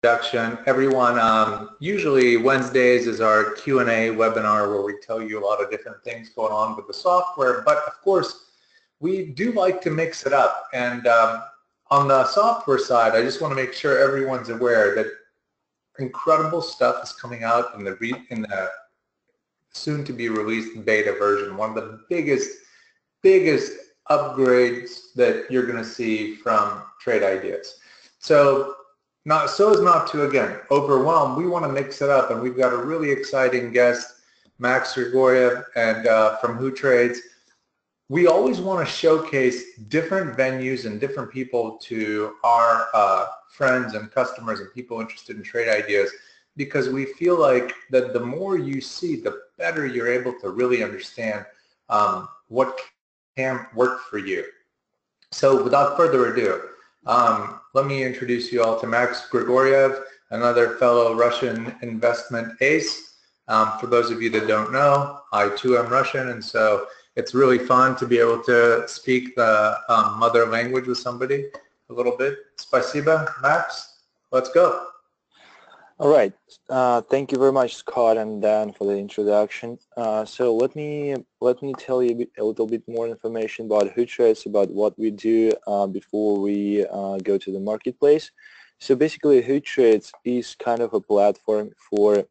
introduction. Everyone, usually Wednesdays is our Q&A webinar where we tell you a lot of different things going on with the software, but of course we do like to mix it up. And on the software side, I just want to make sure everyone's aware that incredible stuff is coming out in the soon to be released beta version. One of the biggest upgrades that you're going to see from Trade Ideas. So as not to, again, overwhelm, we want to mix it up, and we've got a really exciting guest, Max Grigoriev, and from WhoTrades. We always want to showcase different venues and different people to our friends and customers and people interested in trade ideas, because we feel like that the more you see, the better you're able to really understand what can work for you. So without further ado, let me introduce you all to Max Grigoriev, another fellow Russian investment ace. For those of you that don't know, I too am Russian, and so it's really fun to be able to speak the mother language with somebody a little bit. Spasiba, Max, let's go. All right. Thank you very much, Scott and Dan, for the introduction. So let me tell you a little bit more information about WhoTrades, about what we do before we go to the marketplace. So basically, WhoTrades is kind of a platform for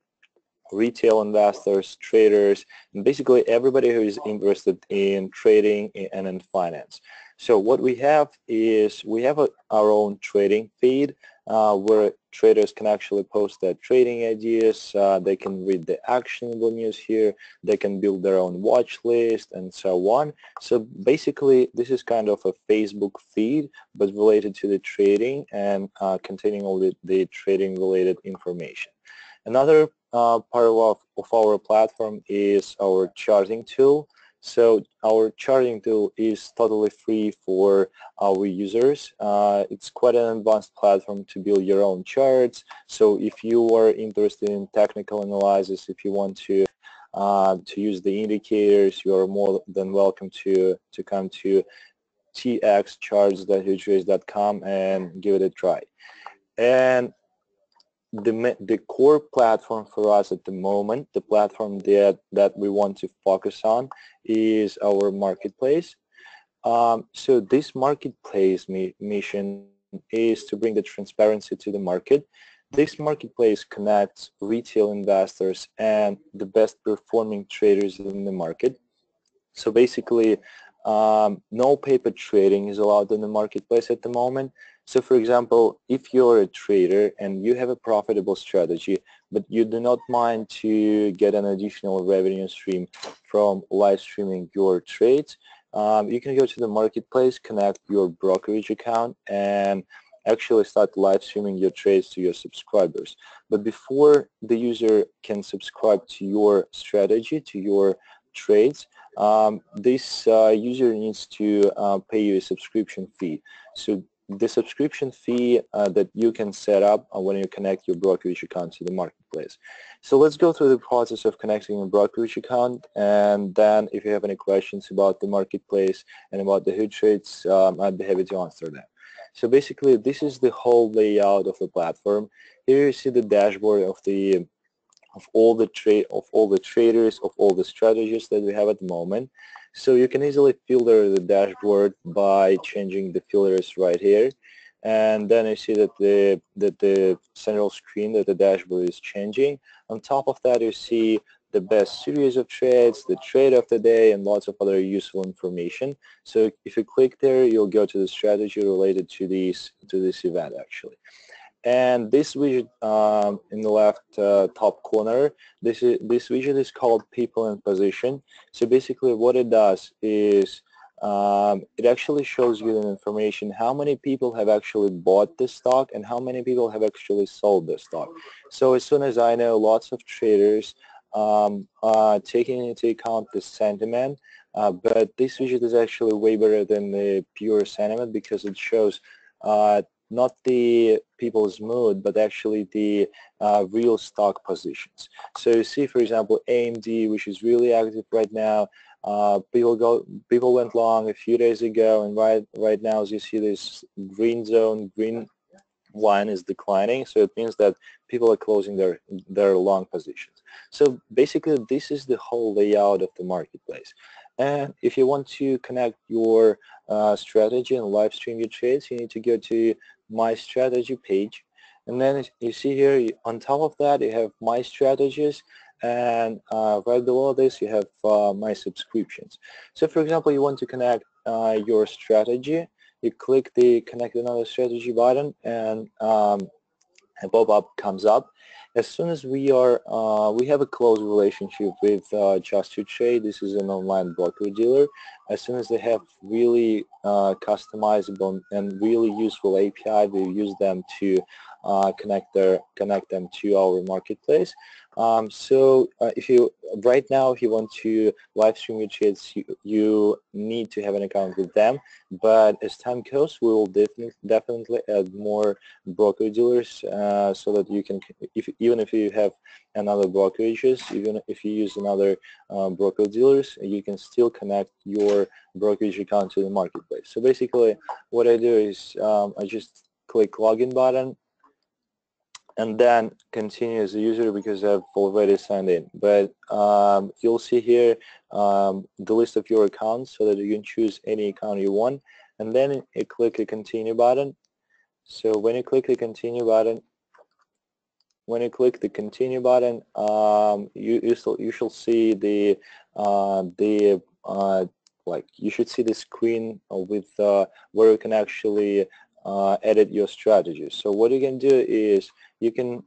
retail investors, traders, and basically everybody who is interested in trading and in finance. So what we have is our own trading feed where traders can actually post their trading ideas, they can read the actionable news here, they can build their own watch list and so on. So basically this is kind of a Facebook feed but related to the trading and containing all the trading related information. Another part of our platform is our charting tool. So our charting tool is totally free for our users. It's quite an advanced platform to build your own charts. So if you are interested in technical analysis, if you want to use the indicators, you are more than welcome to come to txcharts.whotrades.com and give it a try. And the core platform for us at the moment, the platform that we want to focus on, is our marketplace. So this marketplace mission is to bring the transparency to the market. This marketplace connects retail investors and the best performing traders in the market. So basically, no paper trading is allowed in the marketplace at the moment. So for example, if you're a trader and you have a profitable strategy, but you do not mind to get an additional revenue stream from live streaming your trades, you can go to the marketplace, connect your brokerage account, and actually start live streaming your trades to your subscribers. But before the user can subscribe to your strategy, to your trades, this user needs to pay you a subscription fee. So the subscription fee that you can set up when you connect your brokerage account to the marketplace. So let's go through the process of connecting a brokerage account, and then if you have any questions about the marketplace and about the WhoTrades, I'd be happy to answer them. So basically, this is the whole layout of the platform. Here you see the dashboard of all the traders, of all the strategies that we have at the moment. So you can easily filter the dashboard by changing the filters right here, and then you see that the central screen, that the dashboard is changing. On top of that, you see the best series of trades, the trade of the day, and lots of other useful information. So if you click there, you'll go to the strategy related to this event actually. And this widget in the left top corner, this widget is called People and Position. So basically what it does is it actually shows you the information how many people have actually bought the stock and how many people have actually sold the stock. So as soon as I know, lots of traders taking into account the sentiment, but this widget is actually way better than the pure sentiment because it shows not the people's mood, but actually the real stock positions. So you see, for example, AMD, which is really active right now. People went long a few days ago, and right now, as you see, this green zone, green line is declining, so it means that people are closing their long positions. So basically, this is the whole layout of the marketplace. And if you want to connect your strategy and live stream your trades, you need to go to My Strategy page. And then you see here, on top of that, you have My Strategies, and right below this, you have My Subscriptions. So for example, you want to connect your strategy, you click the Connect Another Strategy button, and a pop-up comes up. As soon as we have a close relationship with Just2Trade. This is an online broker-dealer. As soon as they have really customizable and really useful API, we use them to connect them to our marketplace. So if you right now, if you want to live stream your trades, you need to have an account with them. But as time goes, we will definitely add more broker dealers so that you can, even if you have another brokerages, even if you use another broker dealers, you can still connect your brokerage account to the marketplace. So basically, what I do is I just click login button, and then continue as a user because I've already signed in. But you'll see here the list of your accounts so that you can choose any account you want, and then you click the continue button. So when you click the continue button, you shall see the like you should see the screen with where you can actually edit your strategy. So what you can do is you can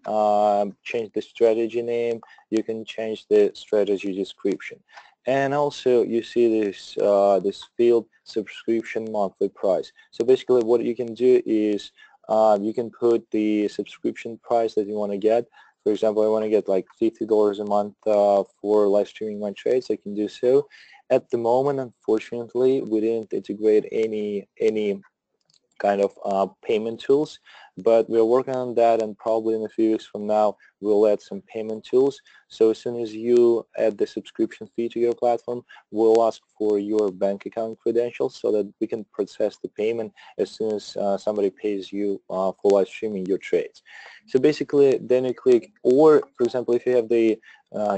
change the strategy name, you can change the strategy description, and also you see this this field subscription monthly price. So basically what you can do is you can put the subscription price that you want to get. For example, I want to get like $50 a month for live streaming my trades. I can do so. At the moment, unfortunately, we didn't integrate any kind of payment tools, but we're working on that, and probably in a few weeks from now we'll add some payment tools. So as soon as you add the subscription fee to your platform, we'll ask for your bank account credentials so that we can process the payment as soon as somebody pays you for live streaming your trades. So basically, then you click, or for example, if you have the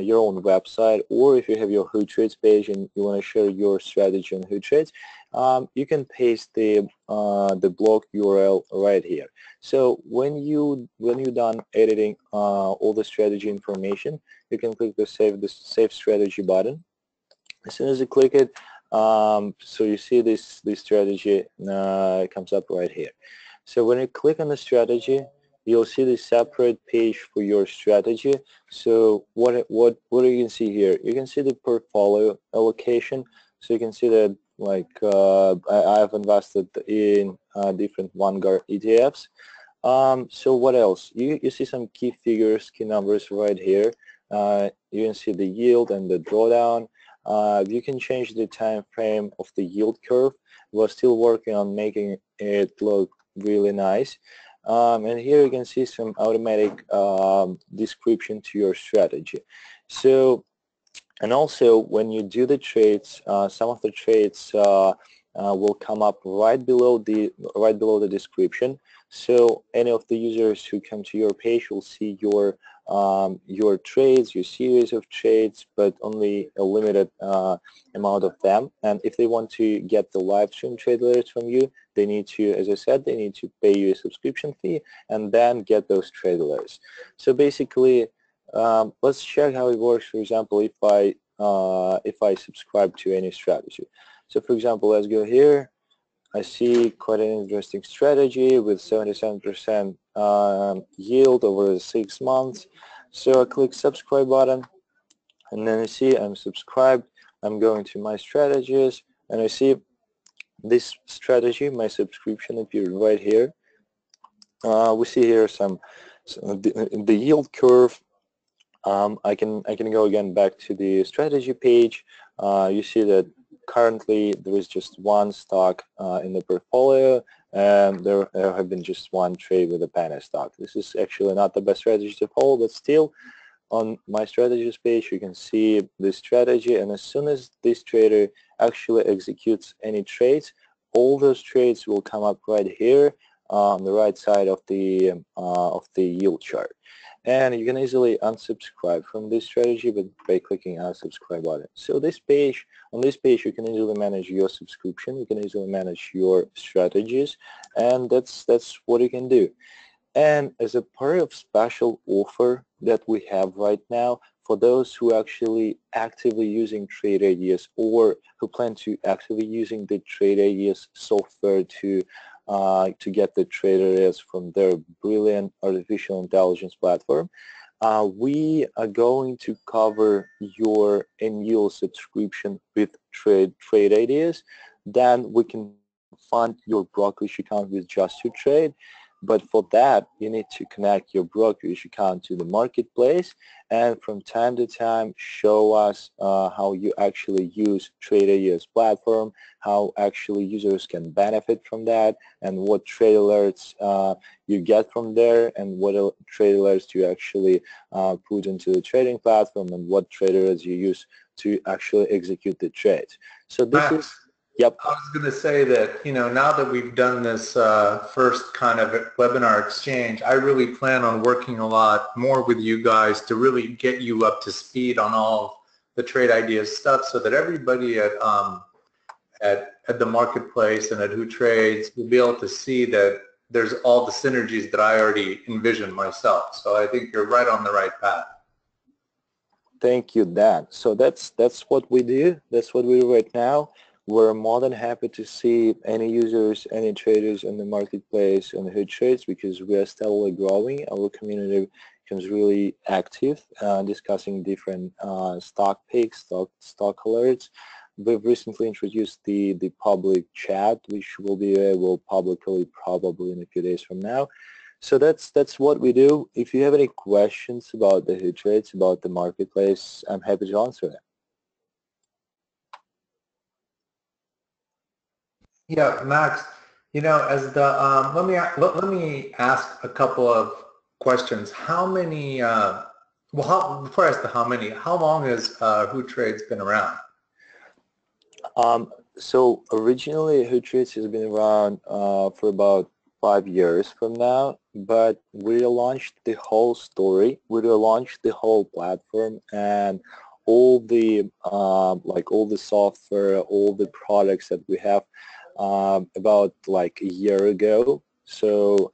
your own website, or if you have your WhoTrades page and you want to share your strategy on WhoTrades, you can paste the blog URL right here. So when you're done editing all the strategy information, you can click the save strategy button. As soon as you click it, so you see this strategy comes up right here. So when you click on the strategy, you'll see the separate page for your strategy. So what you can see here, you can see the portfolio allocation. So you can see that like I've invested in different Vanguard ETFs. So what else? You see some key figures, key numbers right here. You can see the yield and the drawdown. You can change the time frame of the yield curve. We're still working on making it look really nice. And here you can see some automatic description to your strategy. So, and also when you do the trades, some of the trades will come up right below the description. So any of the users who come to your page will see your trades, your series of trades, but only a limited amount of them. And if they want to get the live stream trade alerts from you, they need to, as I said, they need to pay you a subscription fee and then get those trade alerts. So basically, let's check how it works. For example, if I subscribe to any strategy. So for example, let's go here. I see quite an interesting strategy with 77% yield over 6 months. So I click subscribe button, and then I see I'm subscribed. I'm going to my strategies, and I see this strategy, my subscription appeared right here. We see here the yield curve. I can go again back to the strategy page. You see that currently there is just one stock in the portfolio, and there have been just one trade with a penny stock. This is actually not the best strategy to follow, but still on my strategies page you can see this strategy, and as soon as this trader actually executes any trades, all those trades will come up right here on the right side of the yield chart. And you can easily unsubscribe from this strategy by clicking unsubscribe button. So this page, on this page, you can easily manage your subscription, you can easily manage your strategies, and that's what you can do. And as a part of special offer that we have right now, for those who are actually actively using Trade Ideas or who plan to actively using the Trade Ideas software to get the trade ideas from their brilliant artificial intelligence platform, we are going to cover your annual subscription with trade ideas. Then we can fund your brokerage account with just to trade. But for that, you need to connect your brokerage account to the marketplace, and from time to time show us how you actually use Trade Ideas platform, how actually users can benefit from that, and what trade alerts you get from there, and what trade alerts you actually put into the trading platform, and what trade alerts you use to actually execute the trades. So this is Yep. I was going to say that, now that we've done this first kind of webinar exchange, I really plan on working a lot more with you guys to really get you up to speed on all the Trade Ideas stuff so that everybody at the marketplace and at WhoTrades will be able to see that there's all the synergies that I already envisioned myself. So I think you're right on the right path. Thank you, Dan. So that's what we do. That's what we do right now. We're more than happy to see any users, any traders in the marketplace and WhoTrades, because we are steadily growing. Our community becomes really active, discussing different stock picks, stock alerts. We've recently introduced the public chat, which will be available publicly probably in a few days from now. So that's what we do. If you have any questions about the WhoTrades, about the marketplace, I'm happy to answer them. Yeah, Max, as the let me ask a couple of questions. How many? Before I ask how many, how long has WhoTrades been around? So originally, WhoTrades has been around for about 5 years from now, but we relaunched the whole story. We relaunched the whole platform and all the all the software, all the products that we have about like a year ago. So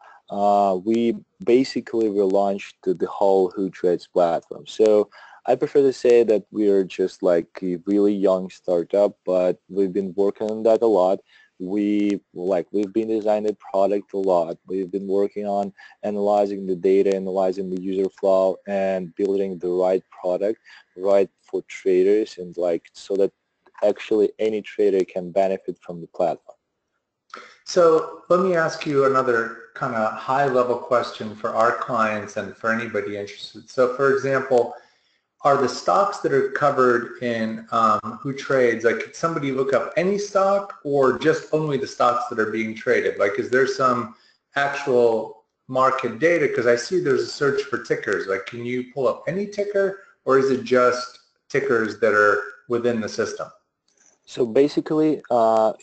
we basically relaunched the whole WhoTrades platform. So I prefer to say that we are just like a really young startup, but we've been working on that a lot. We've been designing the product a lot. We've been working on analyzing the data, analyzing the user flow, and building the right product, right for traders, and so that actually any trader can benefit from the platform. So let me ask you another kind of high-level question for our clients and for anybody interested. So for example, are the stocks that are covered in WhoTrades, could somebody look up any stock or just only the stocks that are being traded? Is there some actual market data? Because I see there's a search for tickers. Can you pull up any ticker, or is it just tickers that are within the system? So basically,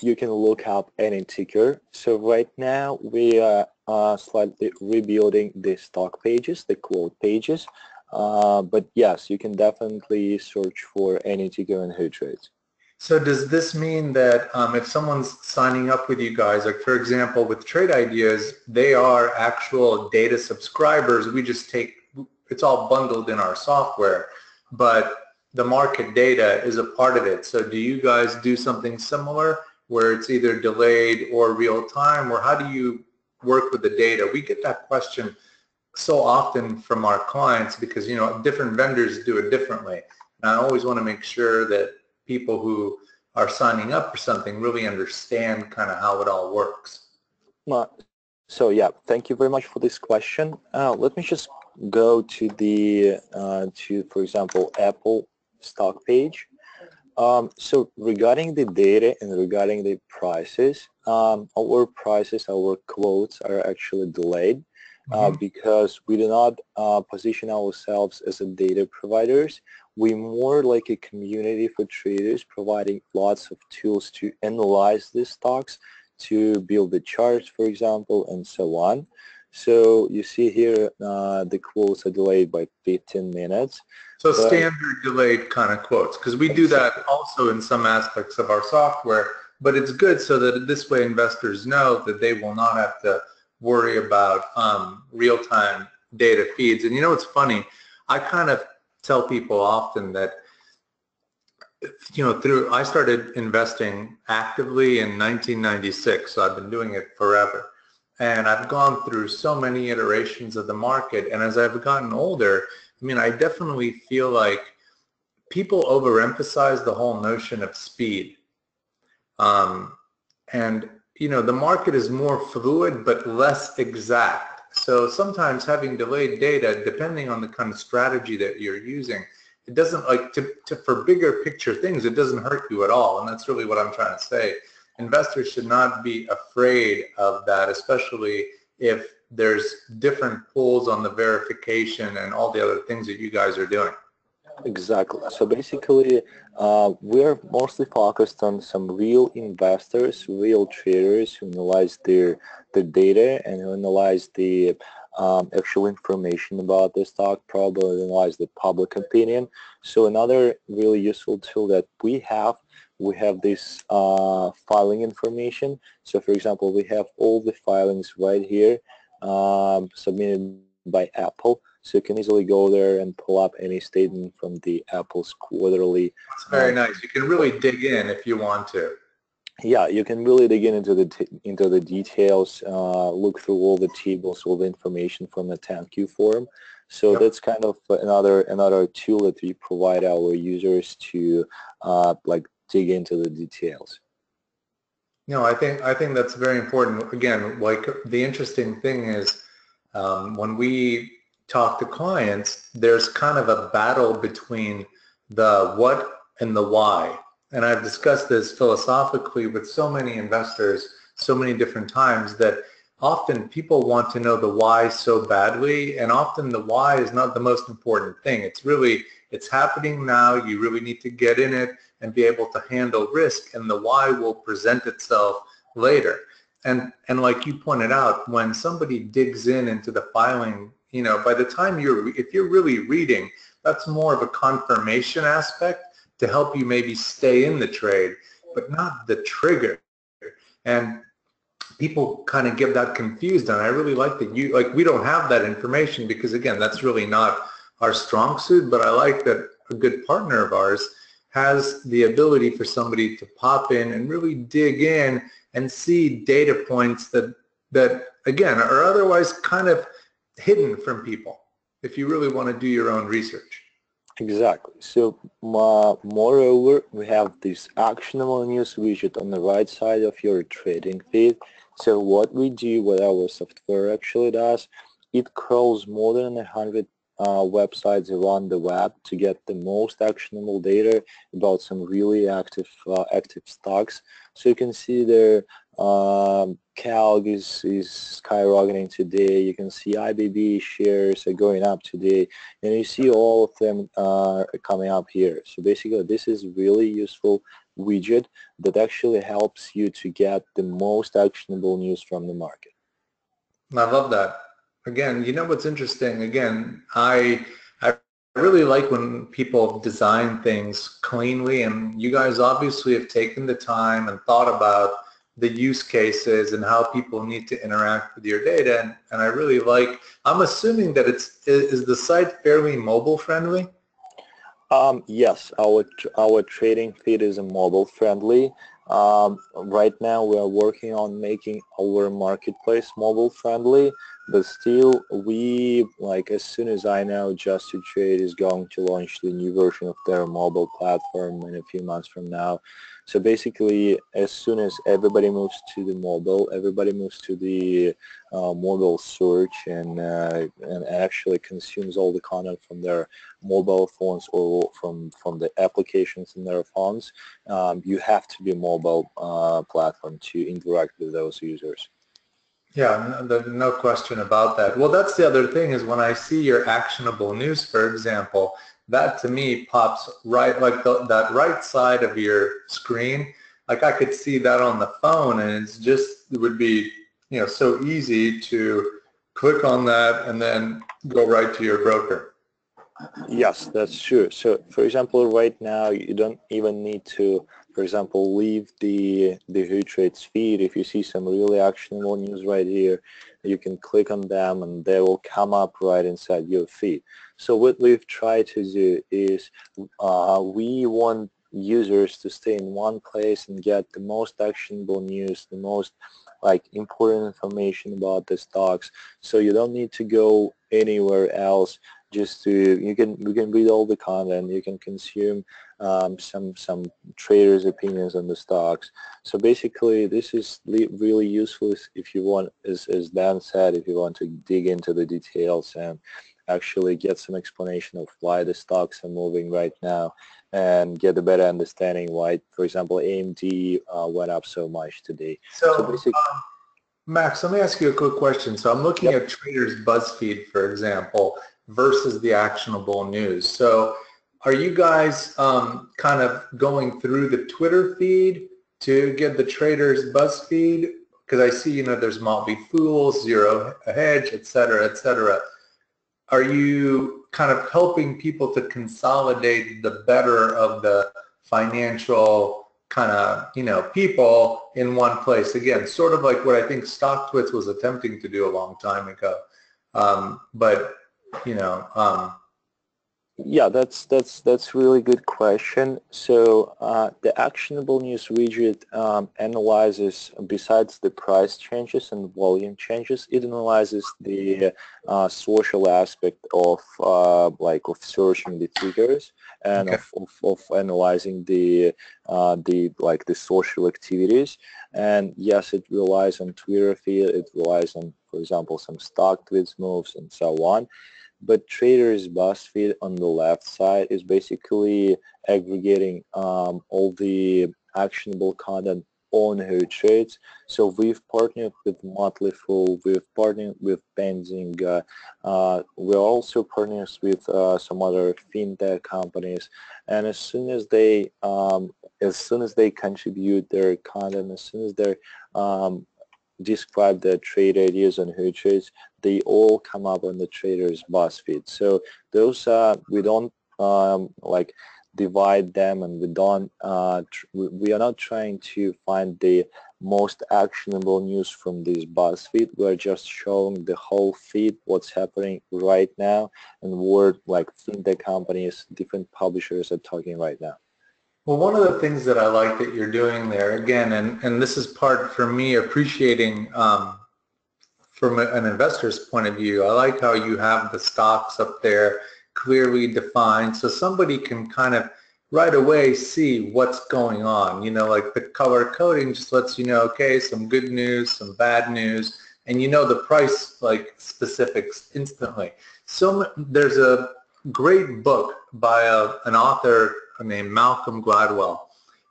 you can look up any ticker. So right now, we are slightly rebuilding the stock pages, the quote pages. But yes, you can definitely search for any ticker in WhoTrades. So does this mean that if someone's signing up with you guys, for example, with Trade Ideas, they are actual data subscribers, it's all bundled in our software, but the market data is a part of it. So do you guys do something similar where it's either delayed or real time, or how do you work with the data? We get that question so often from our clients because, different vendors do it differently. And I always want to make sure that people who are signing up for something really understand kind of how it all works. So yeah, thank you very much for this question. Let me just go to the, for example, Apple stock page. So regarding the data and regarding the prices, our prices, our quotes are actually delayed. Because we do not position ourselves as a data providers. We're more like a community for traders, providing lots of tools to analyze these stocks, to build the charts, for example, and so on. So you see here the quotes are delayed by 15 minutes. So standard delayed kind of quotes, because we do that also in some aspects of our software, but it's good so that this way investors know that they will not have to worry about real-time data feeds. And you know, it's funny, I kind of tell people often that, you know, I started investing actively in 1996, so I've been doing it forever. And I've gone through so many iterations of the market, and as I've gotten older, I mean, I definitely feel like people overemphasize the whole notion of speed. And, you know, the market is more fluid but less exact. So sometimes having delayed data, depending on the kind of strategy that you're using, it doesn't, like, for bigger picture things, it doesn't hurt you at all. And that's really what I'm trying to say. Investors should not be afraid of that, especially if there's different pulls on the verification and all the other things that you guys are doing. Exactly. So basically, we're mostly focused on some real investors, real traders who analyze their data and who analyze the actual information about the stock, probably analyze the public opinion. So another really useful tool that we have this filing information. So for example, we have all the filings right here submitted by Apple. So you can easily go there and pull up any statement from the Apple's quarterly. That's very nice. You can really dig in if you want to. Yeah, you can really dig into the details, look through all the tables, all the information from the 10Q form. So that's kind of another tool that we provide our users to like dig into the details. No, I think that's very important. Again, like the interesting thing is when we talk to clients, there's kind of a battle between the what and the why. And I've discussed this philosophically with so many investors so many different times that often people want to know the why so badly, and often the why is not the most important thing. It's happening now, you really need to get in it and be able to handle risk, and the why will present itself later. And like you pointed out, when somebody digs into the filing, you know, by the time if you're really reading, that's more of a confirmation aspect to help you maybe stay in the trade, but not the trigger. And people kind of get that confused, and I really like that we don't have that information because, again, that's really not our strong suit, but I like that a good partner of ours has the ability for somebody to pop in and really dig in and see data points that again are otherwise kind of hidden from people if you really want to do your own research. Exactly. So moreover, we have this actionable news widget on the right side of your trading feed. So what our software actually does, it crawls more than 100 websites around the web to get the most actionable data about some really active stocks. So you can see there CALG is skyrocketing today. You can see IBB shares are going up today, and you see all of them coming up here. So basically, this is really useful widget that actually helps you to get the most actionable news from the market. I love that. Again, you know what's interesting? Again, I really like when people design things cleanly, and you guys obviously have taken the time and thought about the use cases and how people need to interact with your data. And I really like, I'm assuming that is the site fairly mobile friendly? Yes, our trading feed is mobile friendly. Right now we are working on making our marketplace mobile friendly, but still as soon as I know, Just to Trade is going to launch the new version of their mobile platform in a few months from now. So basically, as soon as everybody moves to the mobile, everybody moves to the mobile search and actually consumes all the content from their mobile phones or from the applications in their phones, you have to be a mobile platform to interact with those users. Yeah, no question about that. Well, that's the other thing is when I see your actionable news, for example, that to me pops right, like that right side of your screen. like I could see that on the phone, and it's just, it would be, you know, so easy to click on that and then go right to your broker. Yes, that's true. So, for example, right now you don't even need to, for example, leave the WhoTrades feed. If you see some really actionable news right here, you can click on them and they will come up right inside your feed. So what we've tried to do is we want users to stay in one place and get the most actionable news, the most like important information about the stocks. So you don't need to go anywhere else. Just to you can read all the content, you can consume some traders' opinions on the stocks. So basically, this is really useful if you want, as Dan said, if you want to dig into the details and actually get some explanation of why the stocks are moving right now and get a better understanding why, for example, AMD went up so much today. So, basically, Max, let me ask you a quick question. So I'm looking yep. at Traders BuzzFeed, for example, versus the actionable news. So are you guys kind of going through the Twitter feed to get the Traders BuzzFeed? Because I see, you know, there's Motley Fool, Zero Hedge, et cetera, et cetera. Are you kind of helping people to consolidate the better of the financial kind of, you know, people in one place? Again, sort of like what I think StockTwits was attempting to do a long time ago. But, you know, yeah, that's really good question. So the actionable news widget analyzes, besides the price changes and volume changes, it analyzes the social aspect of of searching the figures and okay. of analyzing the social activities. And yes, it relies on Twitter feed. It relies on, for example, some stock tweets moves and so on. But Traders BuzzFeed on the left side is basically aggregating all the actionable content on WhoTrades. So we've partnered with Motley Fool, we've partnered with Benzinga, we're also partners with some other fintech companies, and as soon as they contribute their content, as soon as they're describe their trade ideas on WhoTrades, they all come up on the Traders BuzzFeed. So those we don't divide them, and we don't we are not trying to find the most actionable news from this BuzzFeed. We're just showing the whole feed, what's happening right now, and what fintech companies, different publishers are talking right now. Well, one of the things that I like that you're doing there, again, and this is part for me appreciating from an investor's point of view, I like how you have the stocks up there clearly defined so somebody can kind of right away see what's going on. You know, like the color coding just lets you know, okay, some good news, some bad news, and you know the price specifics instantly. So there's a great book by an author named Malcolm Gladwell,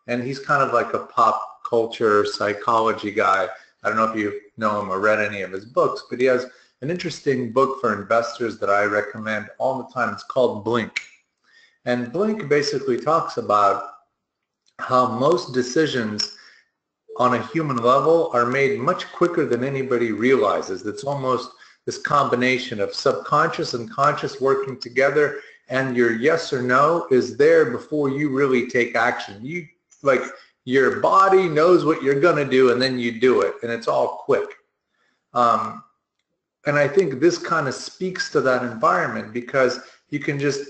and he's kind of like a pop culture psychology guy. I don't know if you know him or read any of his books, but he has an interesting book for investors that I recommend all the time. It's called Blink. And Blink basically talks about how most decisions on a human level are made much quicker than anybody realizes. It's almost this combination of subconscious and conscious working together, and your yes or no is there before you really take action. Your body knows what you're going to do, and then you do it, and it's all quick. And I think this kind of speaks to that environment, because you can just,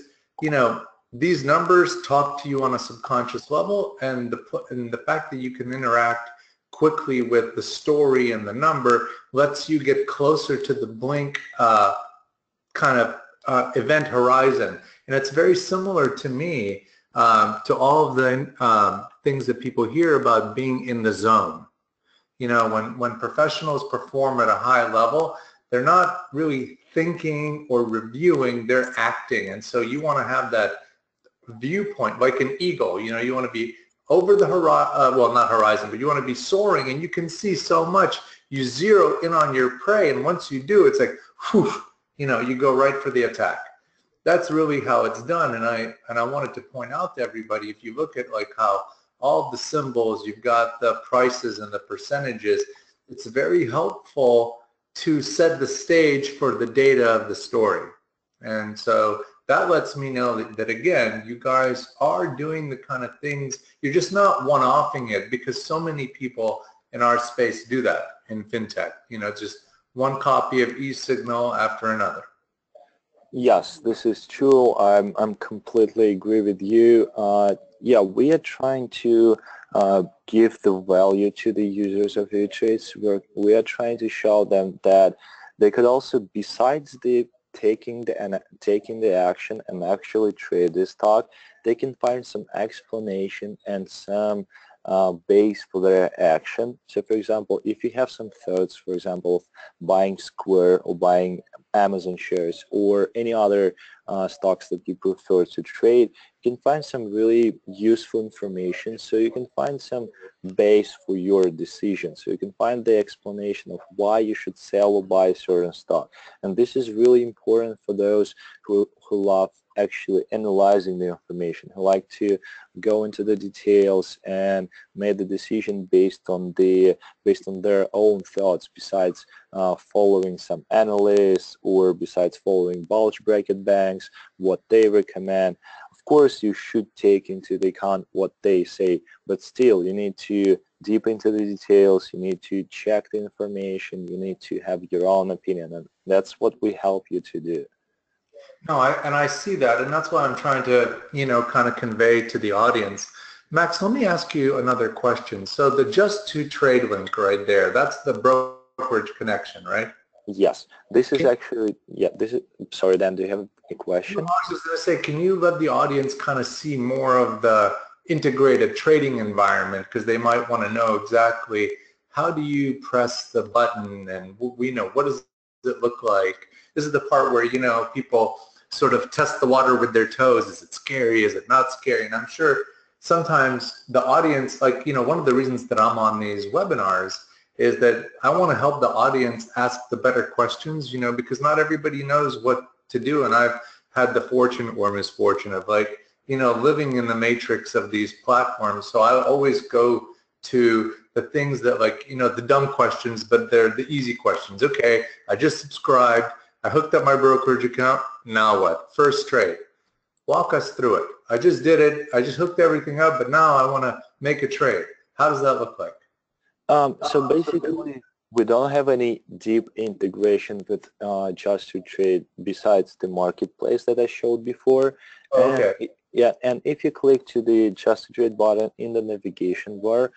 you know, these numbers talk to you on a subconscious level, and the fact that you can interact quickly with the story and the number lets you get closer to the Blink kind of event horizon. And it's very similar to me to all of the things that people hear about being in the zone. You know, when professionals perform at a high level, they're not really thinking or reviewing, they're acting. And so you want to have that viewpoint like an eagle. You know, you want to be over the horizon, well, not horizon, but you want to be soaring, and you can see so much. You zero in on your prey, and once you do, it's like, whew, you know, you go right for the attack. That's really how it's done. And I wanted to point out to everybody, if you look at like how all the symbols, you've got the prices and the percentages. It's very helpful to set the stage for the data of the story. And so that lets me know that again, you guys are doing the kind of things, you're just not one-offing it, because so many people in our space do that in fintech, just one copy of e-signal after another. Yes, this is true. I'm completely agree with you. Yeah, we are trying to give the value to the users of WhoTrades. We are trying to show them that they could also, besides the taking the action and actually trade this stock, they can find some explanation and some base for their action. So for example, if you have some thoughts, for example, of buying Square or buying Amazon shares or any other stocks that you prefer to trade, you can find some really useful information, so you can find some base for your decision. So you can find the explanation of why you should sell or buy a certain stock. And this is really important for those who love actually analyzing the information, who like to go into the details and make the decision based on their own thoughts, besides following some analysts or besides following bulge bracket banks, what they recommend. Of course, you should take into the account what they say, but still you need to deep into the details, you need to check the information, you need to have your own opinion, and that's what we help you to do. No, and I see that, and that's why I'm trying to, kind of convey to the audience. Max, let me ask you another question. So the Just to Trade link right there, that's the brokerage connection, right? Yes, this is actually, yeah, this is, sorry Dan, do you have a question? I was just going to say, can you let the audience kind of see more of the integrated trading environment, because they might want to know exactly how do you press the button, and what does it look like? This is the part where, people sort of test the water with their toes. Is it scary? Is it not scary? And I'm sure sometimes the audience, like, one of the reasons that I'm on these webinars is that I want to help the audience ask the better questions, because not everybody knows what to do. And I've had the fortune or misfortune of living in the matrix of these platforms. So I always go to the things that the dumb questions, but they're the easy questions. Okay, I just subscribed. I hooked up my brokerage account. Now what? First trade. Walk us through it. I just did it. I just hooked everything up, but now I want to make a trade. How does that look like? So basically, we don't have any deep integration with Just to Trade besides the marketplace that I showed before. Okay. And if you click to the Just to Trade button in the navigation bar,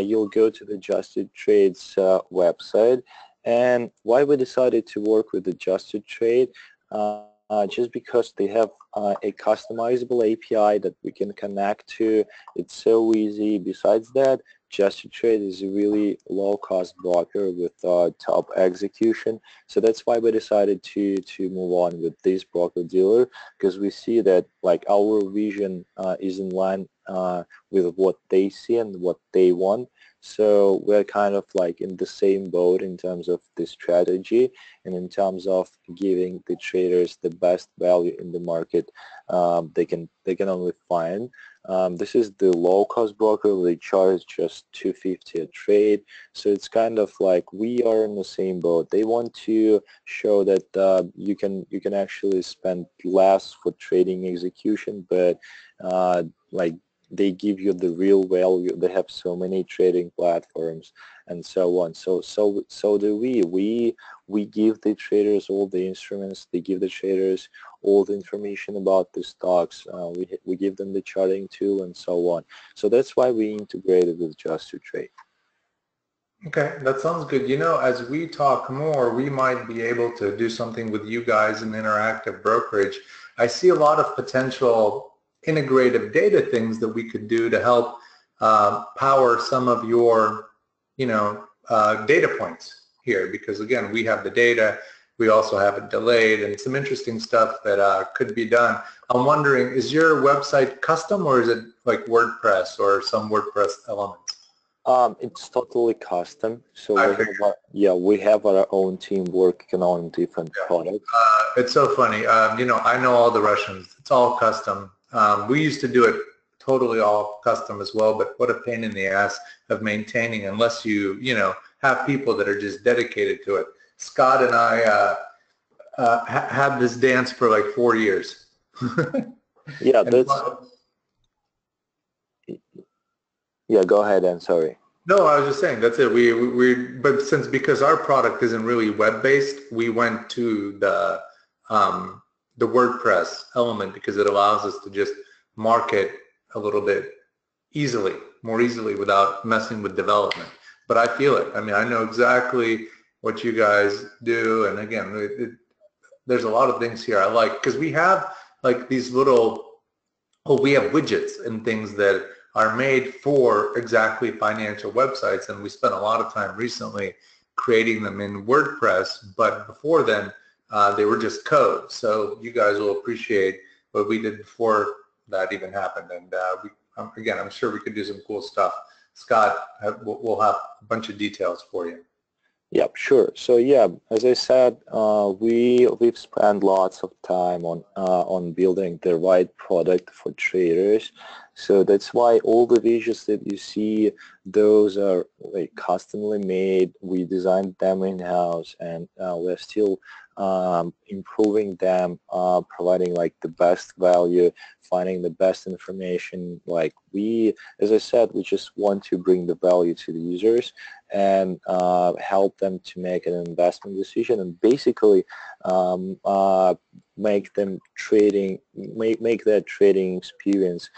you'll go to the Just to Trade's website. And why we decided to work with the Just to Trade, just because they have a customizable API that we can connect to. It's so easy. Besides that, Just to Trade is a really low-cost broker with top execution. So that's why we decided to move on with this broker dealer, because we see that our vision is in line with what they see and what they want. So we're kind of in the same boat in terms of the strategy and in terms of giving the traders the best value in the market they can only find. This is the low-cost broker. They charge just $250 a trade. So it's kind of we are in the same boat. They want to show that you can actually spend less for trading execution, but they give you the real value. They have so many trading platforms and so on. So do we. We give the traders all the instruments. They give the traders all the information about the stocks. We give them the charting tool and so on. So that's why we integrated with Just to Trade. Okay, that sounds good. As we talk more, we might be able to do something with you guys in interactive brokerage. I see a lot of potential integrative data things that we could do to help power some of your, data points here, because again, we have the data, we also have it delayed, and some interesting stuff that could be done. I'm wondering, is your website custom, or is it like WordPress or some WordPress elements? It's totally custom. So we have our own team working on different products. It's so funny. I know all the Russians. It's all custom. We used to do it totally all custom as well, but what a pain in the ass of maintaining unless you, have people that are just dedicated to it. Scott and I had this dance for like 4 years. Yeah, And yeah, go ahead, and sorry. no, I was just saying that's it. But because our product isn't really web-based, we went to the WordPress element because it allows us to just market a little bit more easily without messing with development. But I feel it. I mean, I know exactly what you guys do, and again, there's a lot of things here I like because we have like these we have widgets and things that are made for exactly financial websites, and we spent a lot of time recently creating them in WordPress, but before then they were just code. So you guys will appreciate what we did before that even happened, and again, I'm sure we could do some cool stuff. Scott, we'll have a bunch of details for you. Yeah, sure. So yeah, as I said, we've spent lots of time on building the right product for traders. So that's why all the widgets that you see, those are like customly made. We designed them in-house, and we're still improving them, providing like the best value, finding the best information. Like as I said, we just want to bring the value to the users and help them to make an investment decision, and basically make them make their trading experience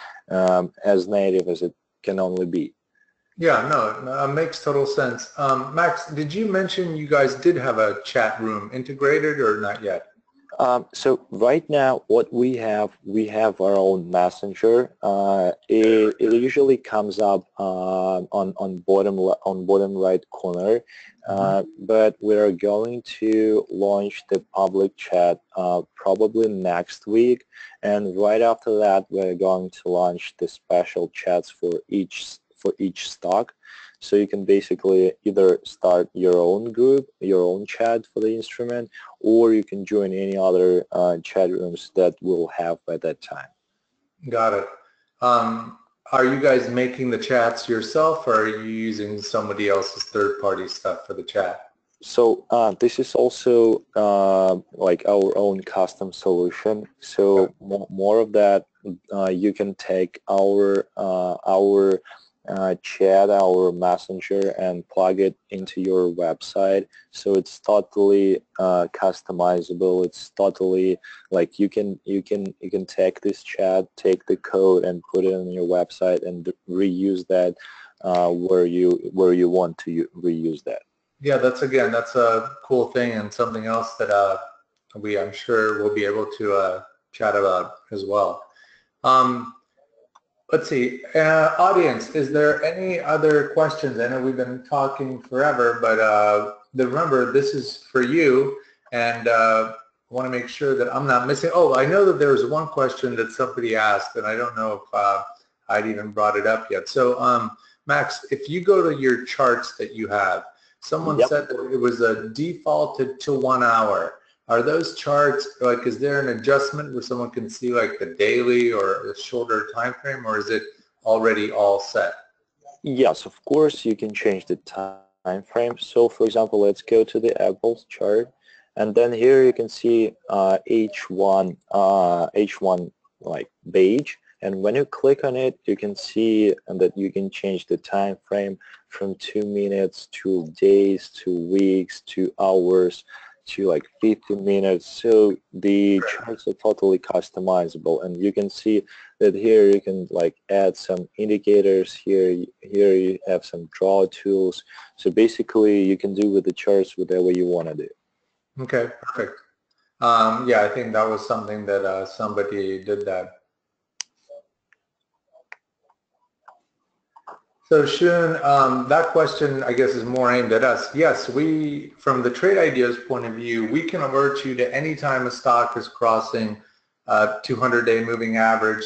as native as it can only be. Yeah, no, it makes total sense. Max, did you mention you guys did have a chat room integrated or not yet? So right now, what we have our own messenger. It usually comes up on bottom right corner, but we are going to launch the public chat probably next week, and right after that, we're going to launch the special chats for each stock. So you can basically either start your own group, your own chat for the instrument, or you can join any other chat rooms that we'll have by that time. Got it. Are you guys making the chats yourself, or are you using somebody else's third-party stuff for the chat? So this is also like our own custom solution. So more of that, you can take our chat, our messenger, and plug it into your website. So it's totally customizable. It's totally like you can take this chat, take the code, and put it on your website and reuse that where you want to reuse that. Yeah, that's a cool thing and something else that I'm sure we'll be able to chat about as well. Let's see, audience, is there any other questions? I know we've been talking forever, but remember, this is for you, and I want to make sure that I'm not missing. Oh, I know that there was one question that somebody asked, and I don't know if I'd even brought it up yet. So, Max, if you go to your charts that you have, someone said that it was defaulted to 1 hour. Are those charts, like, is there an adjustment where someone can see like the daily or a shorter time frame, or is it already all set? Yes, of course you can change the time frame. So for example, let's go to the Apple's chart, and then here you can see H1 like beige, and when you click on it, you can see that you can change the time frame from 2 minutes to days to weeks to hours to like 15 minutes. So the charts are totally customizable, and you can see that here you can like add some indicators. Here you have some draw tools. So basically you can do with the charts whatever you want to do. Okay, perfect. Yeah, I think that was something that somebody did that. So Shun, that question I guess is more aimed at us. Yes, we, from the trade ideas point of view, we can alert you to any time a stock is crossing 200-day moving average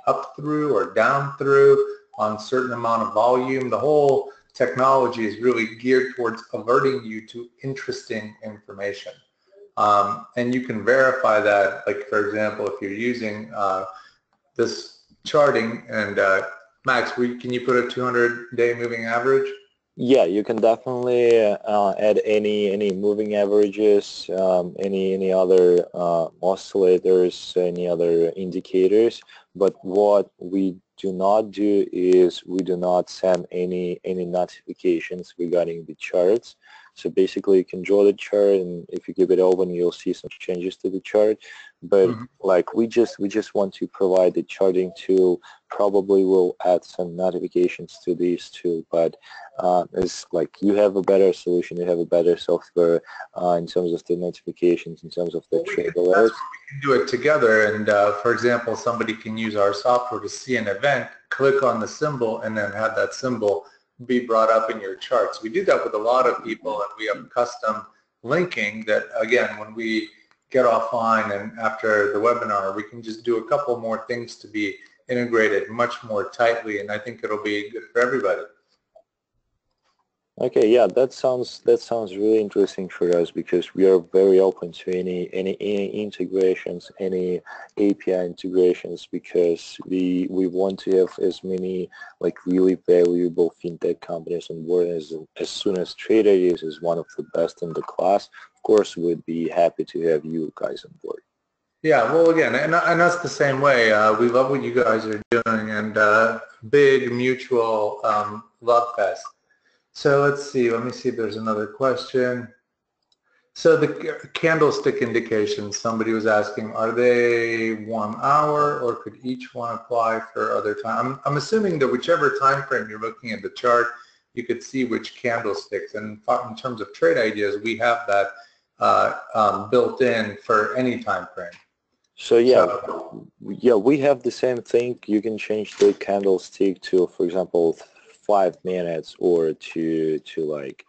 up through or down through on a certain amount of volume. The whole technology is really geared towards alerting you to interesting information. And you can verify that, like for example, if you're using this charting, and Max, can you put a 200-day moving average? Yeah, you can definitely add any moving averages, any other oscillators, any other indicators. But what we do not do is we do not send any notifications regarding the charts. So basically, you can draw the chart, and if you keep it open, you'll see some changes to the chart. But like we just want to provide the charting tool. Probably will add some notifications to these too, but it's like you have a better solution, you have a better software in terms of the notifications, in terms of the trade alerts. We can do it together, and for example, somebody can use our software to see an event, click on the symbol, and then have that symbol be brought up in your charts. We do that with a lot of people, and we have custom linking that, again, when we get offline and after the webinar, we can just do a couple more things to be integrated much more tightly, and I think it'll be good for everybody. Okay, yeah, that sounds really interesting for us, because we are very open to any integrations, any API integrations, because we want to have as many like really valuable fintech companies on board as soon as TradeIdeas is one of the best in the class. Of course, we'd be happy to have you guys on board. Yeah, well, again, and us the same way. We love what you guys are doing, and big mutual love fest. So let's see. Let me see if there's another question. So the candlestick indications, somebody was asking, are they 1 hour, or could each one apply for other time? I'm assuming that whichever time frame you're looking at the chart, you could see which candlesticks. And in terms of trade ideas, we have that built in for any time frame. So yeah, we have the same thing. You can change the candlestick to, for example, 5 minutes or to like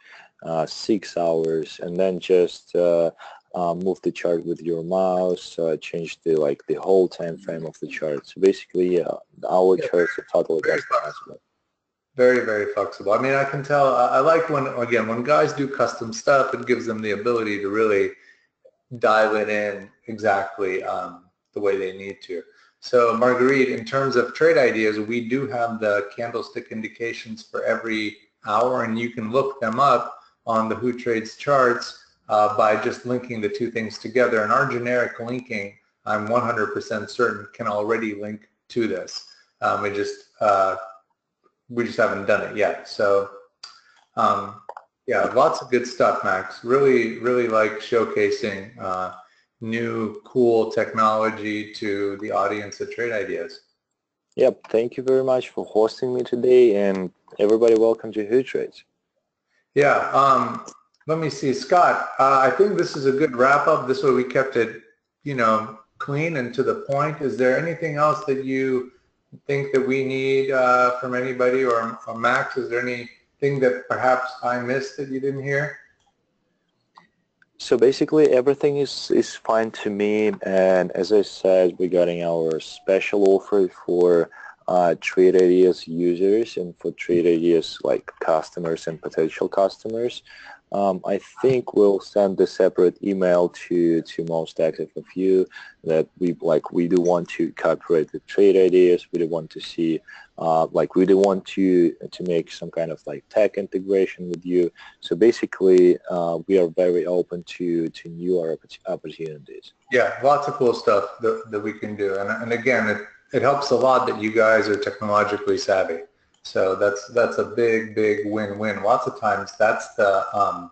6 hours, and then just move the chart with your mouse, change the whole time frame of the chart. So basically, our charts are totally customizable. Very, very flexible. I mean, I can tell. I like when guys do custom stuff, it gives them the ability to really dial it in exactly the way they need to. So Marguerite, in terms of trade ideas, we do have the candlestick indications for every hour, and you can look them up on the WhoTrades charts by just linking the two things together. And our generic linking, I'm 100% certain, can already link to this. We just haven't done it yet. So yeah, lots of good stuff, Max. Really, really like showcasing new, cool technology to the audience at Trade Ideas. Yep, thank you very much for hosting me today, and everybody welcome to WhoTrades. Yeah, let me see, Scott, I think this is a good wrap-up. This way we kept it, clean and to the point. Is there anything else that you think that we need from anybody, or Max, is there anything that perhaps I missed that you didn't hear? So basically everything is fine to me, and as I said, regarding our special offer for Trade Ideas users and for Trade Ideas like customers and potential customers, I think we'll send a separate email to most active of you that we do want to cooperate with Trade Ideas. We do want to see we do want to make some kind of like tech integration with you. So basically we are very open to new opportunities. Yeah, lots of cool stuff that we can do, and again, it helps a lot that you guys are technologically savvy. So that's a big win-win. Lots of times that's the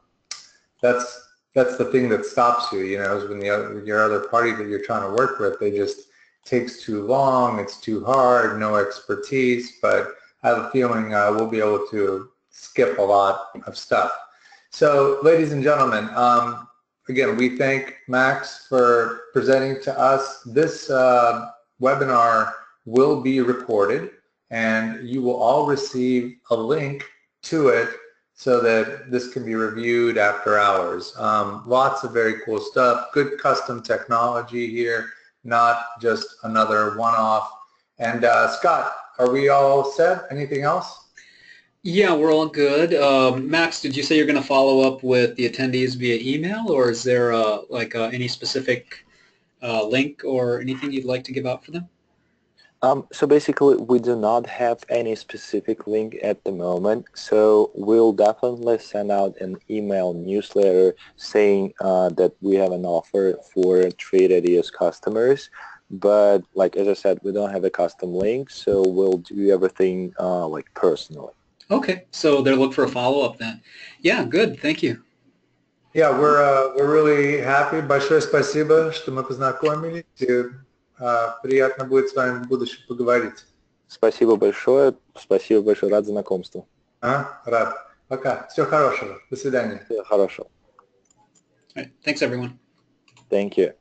thing that stops you. Is when your other party that you're trying to work with, they just takes too long. It's too hard. No expertise. But I have a feeling we'll be able to skip a lot of stuff. So, ladies and gentlemen, again, we thank Max for presenting to us. This webinar will be recorded, and you will all receive a link to it so that this can be reviewed after hours. Lots of very cool stuff, good custom technology here, not just another one-off. And Scott, are we all set? Anything else? Yeah, we're all good. Max, did you say you're going to follow up with the attendees via email, or is there any specific link or anything you'd like to give out for them? So basically, we do not have any specific link at the moment. So we'll definitely send out an email newsletter saying that we have an offer for Trade Ideas customers. But like as I said, we don't have a custom link, so we'll do everything like personally. Okay, so they'll look for a follow-up then. Yeah, good. Thank you. Yeah, we're really happy. Большое спасибо, что мы познакомились. И, приятно будет с вами в будущем поговорить. Спасибо большое, рад знакомству. Рад. Пока. Всего хорошего. До свидания. Всего хорошего. All right, thanks everyone. Thank you.